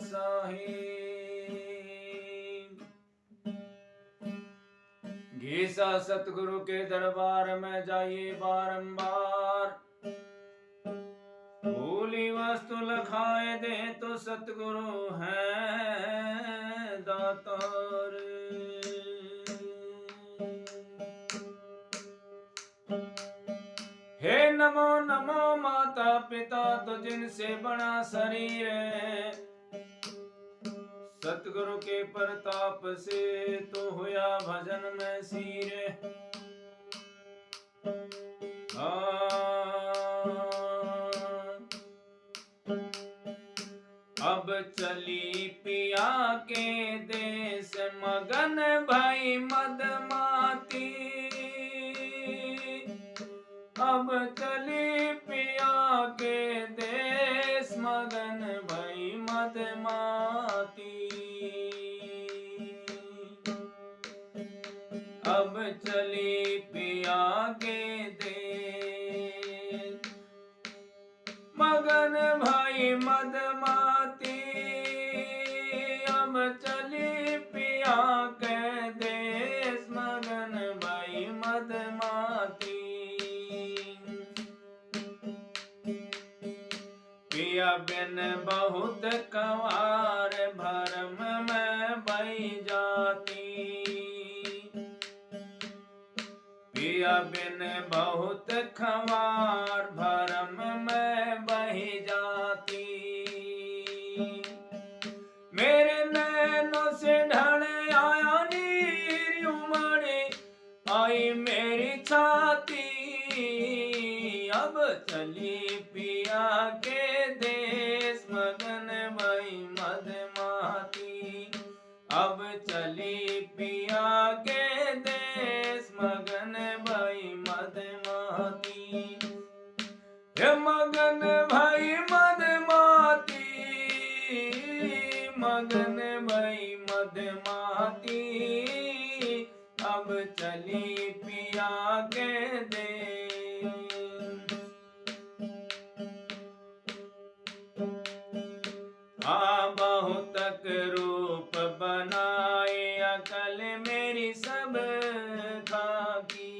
साहिब। घीसा सतगुरु के दरबार में जाइए बारंबार, भूली वस्तु लखाए दे तो सतगुरु हैं दातार। हे नमो नमो माता पिता तो जिनसे बना शरीर, सतगुरु के प्रताप से तो हुआ भजन में सीर। अब चली पिया के देश मगन भाई मदमाती, अब चली पिया के देश मगन भाई मदमाती। अब चली पिया के देश मगन भाई मदमाती, अब चली पिया के देश मगन भाई मदमाती। पिया बिन बहुत कंवार भरम में बही जाती, पिया बिन बहुत खंवार भरम में बही जाती। मेरे नैनों से ढल आया नीर उमड़े आई मेरी छाती, अब चली पिया के देश मगन भई मदमाती, अब चली पिया के देश मगन भई मदमाती। हे मगन भई मदमाती, मगन भई मदमाती, अब चली पिया के देश। बहुत तक रूप बनाए अकल मेरी सब खाकी,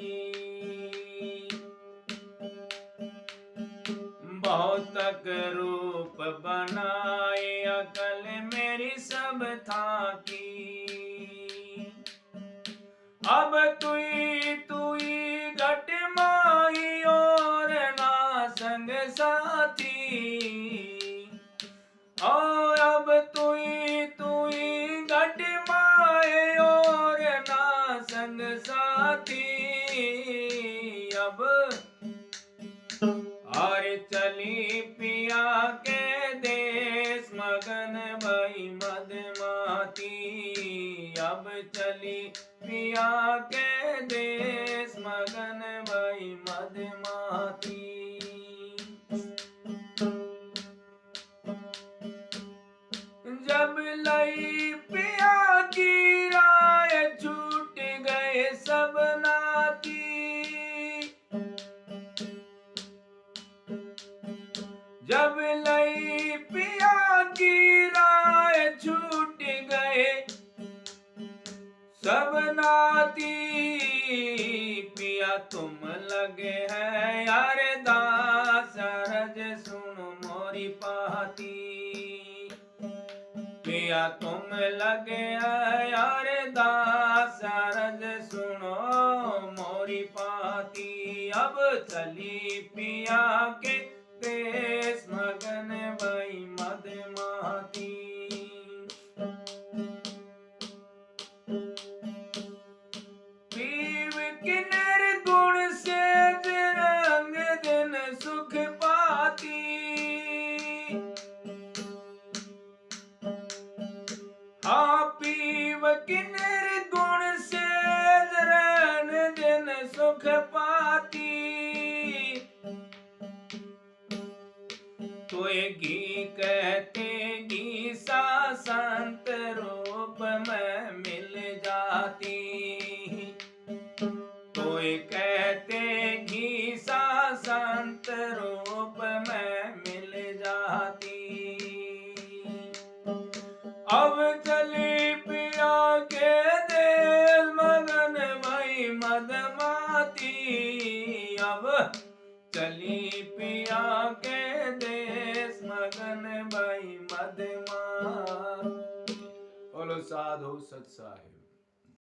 बहुत तक रूप बनाए अकल मेरी सब थाकी। अब तुई तुई घट माही और ना संग साथी, और अब तुई तुई घट माए और ना संग साथी। अब और चली पिया के देश मगन भई मदमाती, अब चली पिया के देश मगन भई मदमाती। जब लई पिया की राय छूट गए सब नाती, जब लई पिया की राय छूट गए सब नाती। पिया तुम लगे हैं यार दास रज सुनो मोरी पाती, पिया तुम लगे यार दास रज सुनो मोरी पाती। अब चली पिया के देश मगन भई मदमाती, पीव के निर्गुण से रंग दिन सुख पाती। हाँ पीव के निर्गुण से रंग दिन सुख पाती। तोय घी कहते घी सा संत रूप में मिल जाती, तोय कहते घी सा संत रूप में मिल जाती। चली पिया के देश मगन भई मद मार। बोलो साधु सत साहिब।